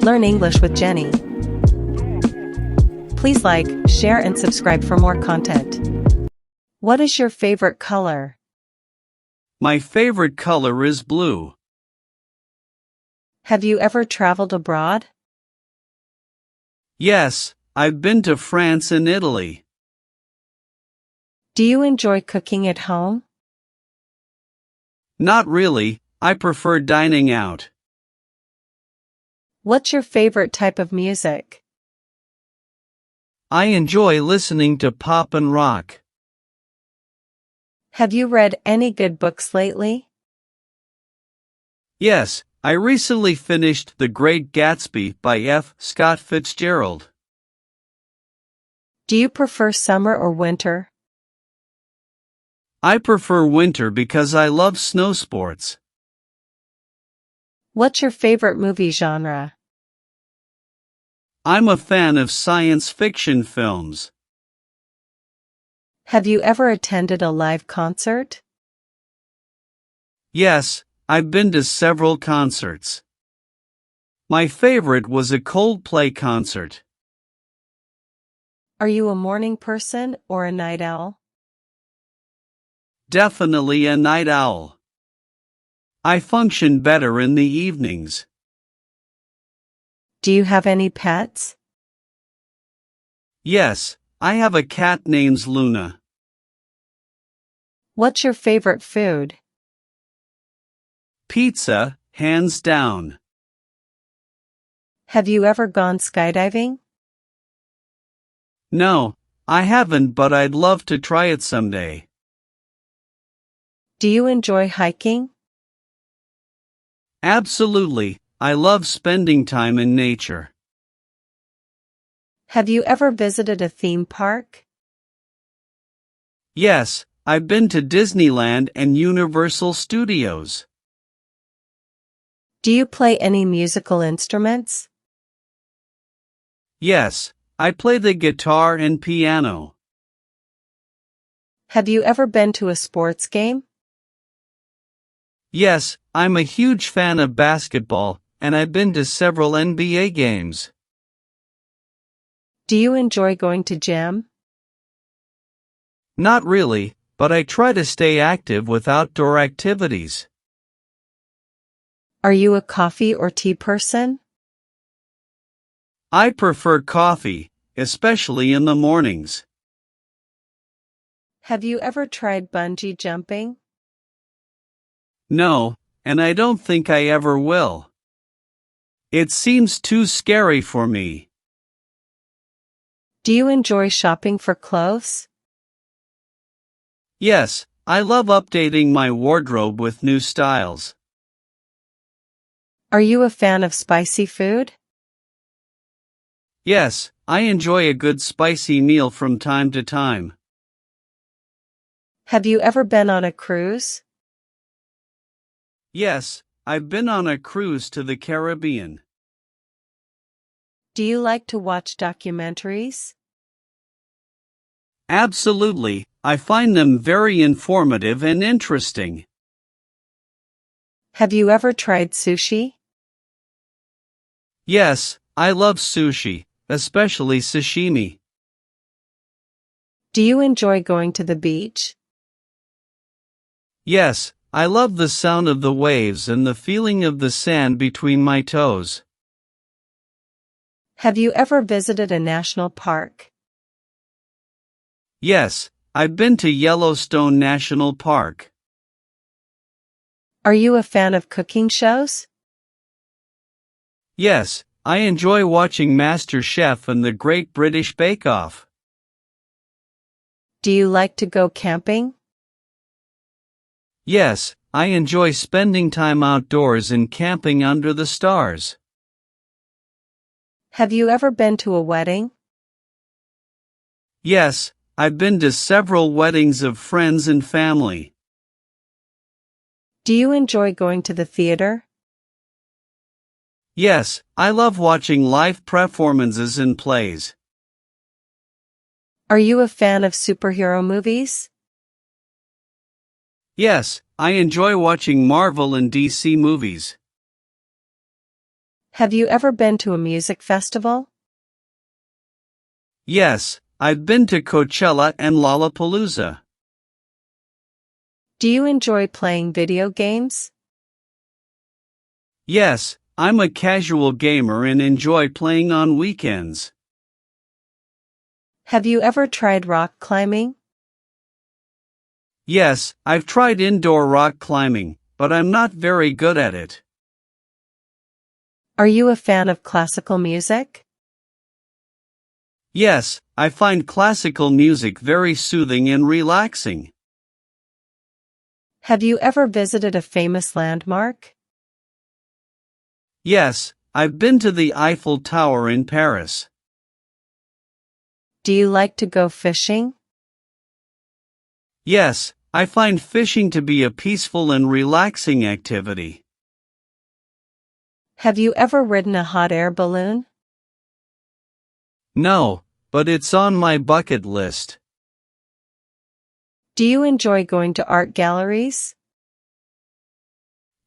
Learn English with Jenny. Please like, share and subscribe for more content. What is your favorite color? My favorite color is blue. Have you ever traveled abroad? Yes, I've been to France and Italy. Do you enjoy cooking at home? Not really, I prefer dining out. What's your favorite type of music? I enjoy listening to pop and rock. Have you read any good books lately? Yes, I recently finished The Great Gatsby by F. Scott Fitzgerald. Do you prefer summer or winter? I prefer winter because I love snow sports. What's your favorite movie genre? I'm a fan of science fiction films. Have you ever attended a live concert? Yes, I've been to several concerts. My favorite was a Coldplay concert. Are you a morning person or a night owl? Definitely a night owl. I function better in the evenings. Do you have any pets? Yes, I have a cat named Luna. What's your favorite food? Pizza, hands down. Have you ever gone skydiving? No, I haven't, but I'd love to try it someday. Do you enjoy hiking? Absolutely, I love spending time in nature. Have you ever visited a theme park? Yes, I've been to Disneyland and Universal Studios. Do you play any musical instruments? Yes, I play the guitar and piano. Have you ever been to a sports game? Yes, I'm a huge fan of basketball, and I've been to several NBA games. Do you enjoy going to gym? Not really, but I try to stay active with outdoor activities. Are you a coffee or tea person? I prefer coffee, especially in the mornings. Have you ever tried bungee jumping? No, and I don't think I ever will. It seems too scary for me. Do you enjoy shopping for clothes? Yes, I love updating my wardrobe with new styles. Are you a fan of spicy food? Yes, I enjoy a good spicy meal from time to time. Have you ever been on a cruise? Yes, I've been on a cruise to the Caribbean. Do you like to watch documentaries? Absolutely, I find them very informative and interesting. Have you ever tried sushi? Yes, I love sushi, especially sashimi. Do you enjoy going to the beach? Yes, I love the sound of the waves and the feeling of the sand between my toes. Have you ever visited a national park? Yes, I've been to Yellowstone National Park. Are you a fan of cooking shows? Yes, I enjoy watching Master Chef and the Great British Bake Off. Do you like to go camping? Yes, I enjoy spending time outdoors and camping under the stars. Have you ever been to a wedding? Yes, I've been to several weddings of friends and family. Do you enjoy going to the theater? Yes, I love watching live performances and plays. Are you a fan of superhero movies? Yes, I enjoy watching Marvel and DC movies. Have you ever been to a music festival? Yes, I've been to Coachella and Lollapalooza. Do you enjoy playing video games? Yes, I'm a casual gamer and enjoy playing on weekends. Have you ever tried rock climbing? Yes, I've tried indoor rock climbing, but I'm not very good at it. Are you a fan of classical music? Yes, I find classical music very soothing and relaxing. Have you ever visited a famous landmark? Yes, I've been to the Eiffel Tower in Paris. Do you like to go fishing? Yes, I find fishing to be a peaceful and relaxing activity. Have you ever ridden a hot air balloon? No, but it's on my bucket list. Do you enjoy going to art galleries?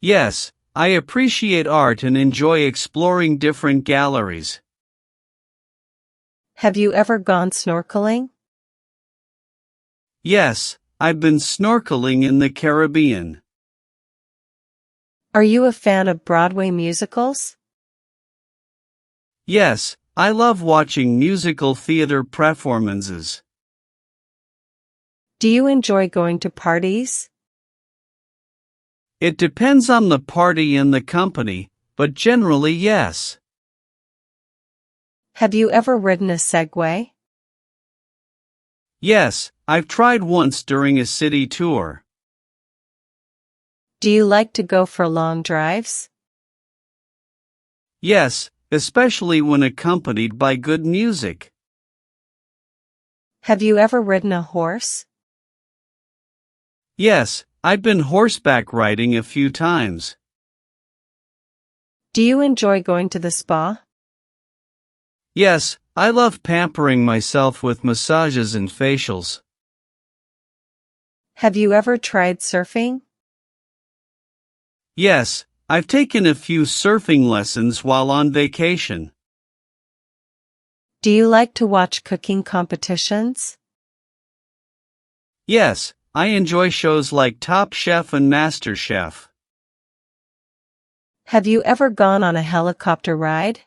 Yes, I appreciate art and enjoy exploring different galleries. Have you ever gone snorkeling? Yes, I've been snorkeling in the Caribbean. Are you a fan of Broadway musicals? Yes, I love watching musical theater performances. Do you enjoy going to parties? It depends on the party and the company, but generally yes. Have you ever ridden a Segway? Yes, I've tried once during a city tour. Do you like to go for long drives? Yes, especially when accompanied by good music. Have you ever ridden a horse? Yes, I've been horseback riding a few times. Do you enjoy going to the spa? Yes, I love pampering myself with massages and facials. Have you ever tried surfing? Yes, I've taken a few surfing lessons while on vacation. Do you like to watch cooking competitions? Yes, I enjoy shows like Top Chef and Master Chef. Have you ever gone on a helicopter ride?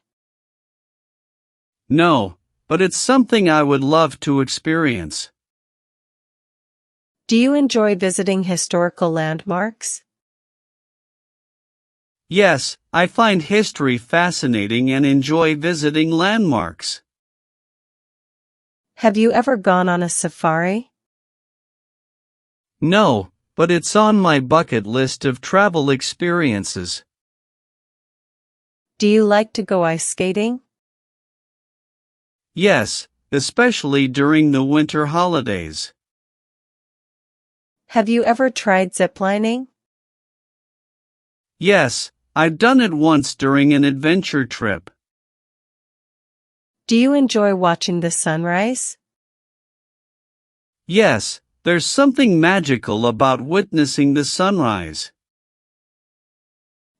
No, but it's something I would love to experience. Do you enjoy visiting historical landmarks? Yes, I find history fascinating and enjoy visiting landmarks. Have you ever gone on a safari? No, but it's on my bucket list of travel experiences. Do you like to go ice skating? Yes, especially during the winter holidays. Have you ever tried ziplining? Yes, I've done it once during an adventure trip. Do you enjoy watching the sunrise? Yes, there's something magical about witnessing the sunrise.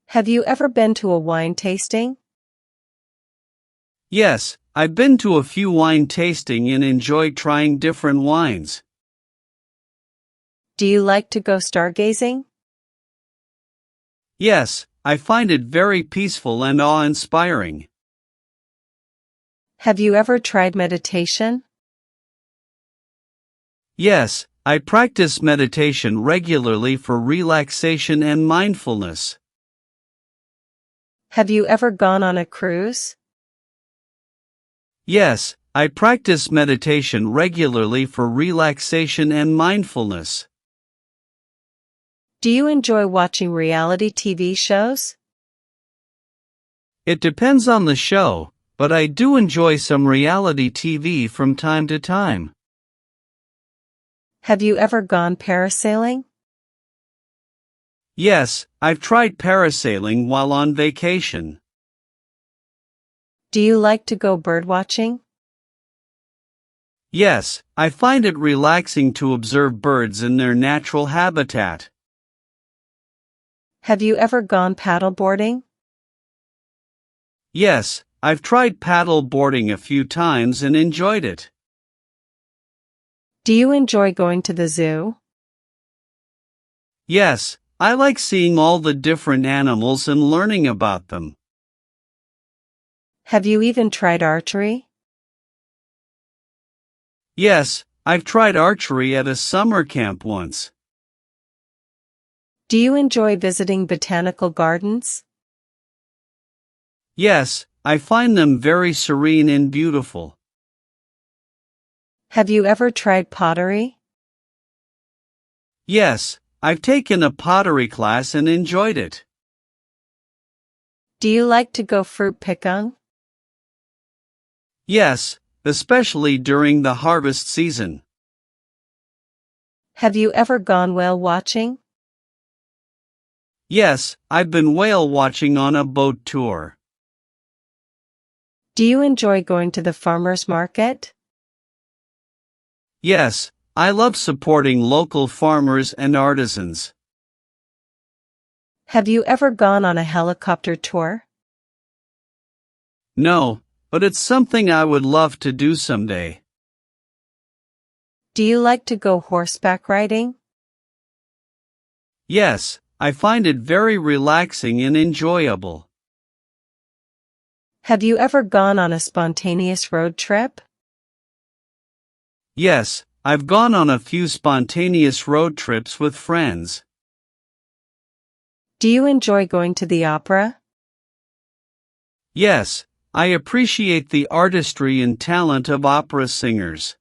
Have you ever been to a wine tasting? Yes, I've been to a few wine tasting and enjoy trying different wines. Do you like to go stargazing? Yes, I find it very peaceful and awe-inspiring. Have you ever tried meditation? Yes, I practice meditation regularly for relaxation and mindfulness. Have you ever gone on a cruise? Yes, I practice meditation regularly for relaxation and mindfulness. Do you enjoy watching reality TV shows? It depends on the show, but I do enjoy some reality TV from time to time. Have you ever gone parasailing? Yes, I've tried parasailing while on vacation. Do you like to go birdwatching? Yes, I find it relaxing to observe birds in their natural habitat. Have you ever gone paddleboarding? Yes, I've tried paddle boarding a few times and enjoyed it. Do you enjoy going to the zoo? Yes, I like seeing all the different animals and learning about them. Have you even tried archery? Yes, I've tried archery at a summer camp once. Do you enjoy visiting botanical gardens? Yes, I find them very serene and beautiful. Have you ever tried pottery? Yes, I've taken a pottery class and enjoyed it. Do you like to go fruit picking? Yes, especially during the harvest season. Have you ever gone whale watching? Yes, I've been whale watching on a boat tour. Do you enjoy going to the farmer's market? Yes, I love supporting local farmers and artisans. Have you ever gone on a helicopter tour? No, but it's something I would love to do someday. Do you like to go horseback riding? Yes, I find it very relaxing and enjoyable. Have you ever gone on a spontaneous road trip? Yes, I've gone on a few spontaneous road trips with friends. Do you enjoy going to the opera? Yes, I appreciate the artistry and talent of opera singers.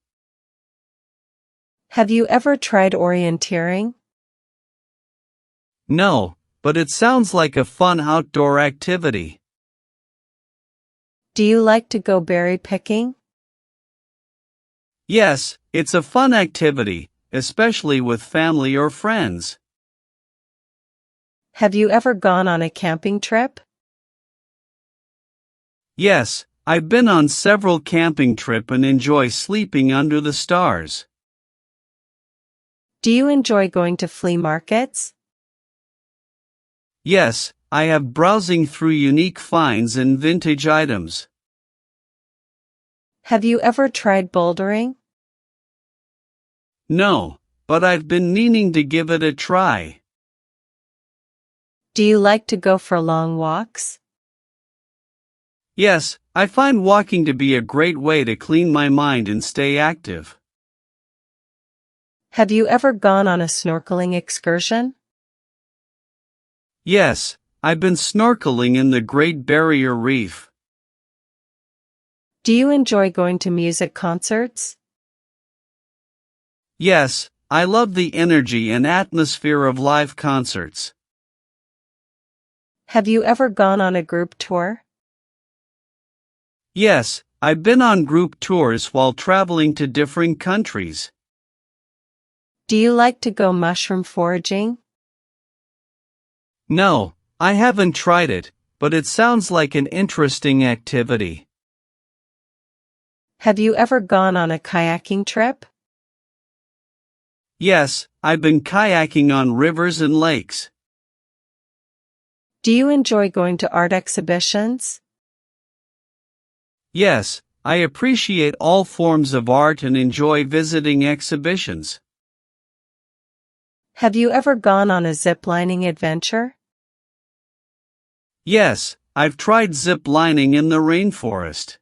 Have you ever tried orienteering? No, but it sounds like a fun outdoor activity. Do you like to go berry picking? Yes, it's a fun activity, especially with family or friends. Have you ever gone on a camping trip? Yes, I've been on several camping trips and enjoy sleeping under the stars. Do you enjoy going to flea markets? Yes, I have browsing through unique finds and vintage items. Have you ever tried bouldering? No, but I've been meaning to give it a try. Do you like to go for long walks? Yes, I find walking to be a great way to clean my mind and stay active. Have you ever gone on a snorkeling excursion? Yes, I've been snorkeling in the Great Barrier Reef. Do you enjoy going to music concerts? Yes, I love the energy and atmosphere of live concerts. Have you ever gone on a group tour? Yes, I've been on group tours while traveling to different countries. Do you like to go mushroom foraging? No, I haven't tried it, but it sounds like an interesting activity. Have you ever gone on a kayaking trip? Yes, I've been kayaking on rivers and lakes. Do you enjoy going to art exhibitions? Yes, I appreciate all forms of art and enjoy visiting exhibitions. Have you ever gone on a zip-lining adventure? Yes, I've tried zip lining in the rainforest.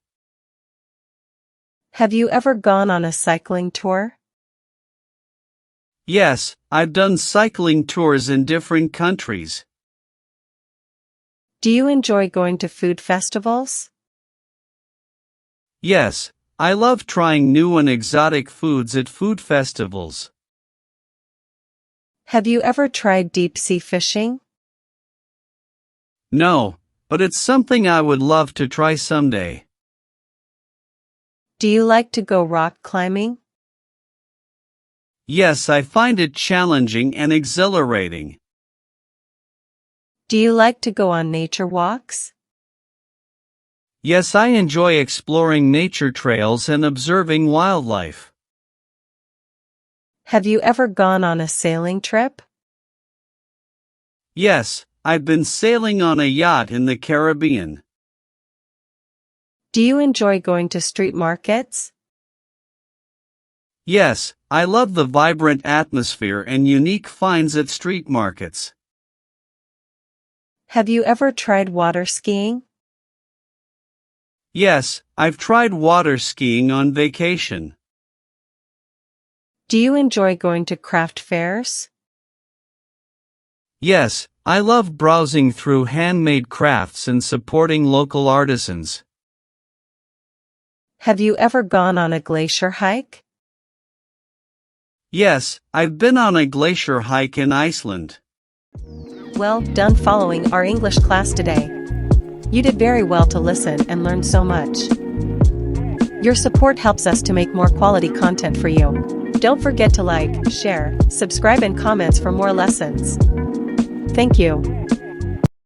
Have you ever gone on a cycling tour? Yes, I've done cycling tours in different countries. Do you enjoy going to food festivals? Yes, I love trying new and exotic foods at food festivals. Have you ever tried deep-sea fishing? No, but it's something I would love to try someday. Do you like to go rock climbing? Yes, I find it challenging and exhilarating. Do you like to go on nature walks? Yes, I enjoy exploring nature trails and observing wildlife. Have you ever gone on a sailing trip? Yes, I've been sailing on a yacht in the Caribbean. Do you enjoy going to street markets? Yes, I love the vibrant atmosphere and unique finds at street markets. Have you ever tried water skiing? Yes, I've tried water skiing on vacation. Do you enjoy going to craft fairs? Yes, I love browsing through handmade crafts and supporting local artisans. Have you ever gone on a glacier hike? Yes, I've been on a glacier hike in Iceland. Well done following our English class today. You did very well to listen and learn so much. Your support helps us to make more quality content for you. Don't forget to like, share, subscribe and comments for more lessons. Thank you.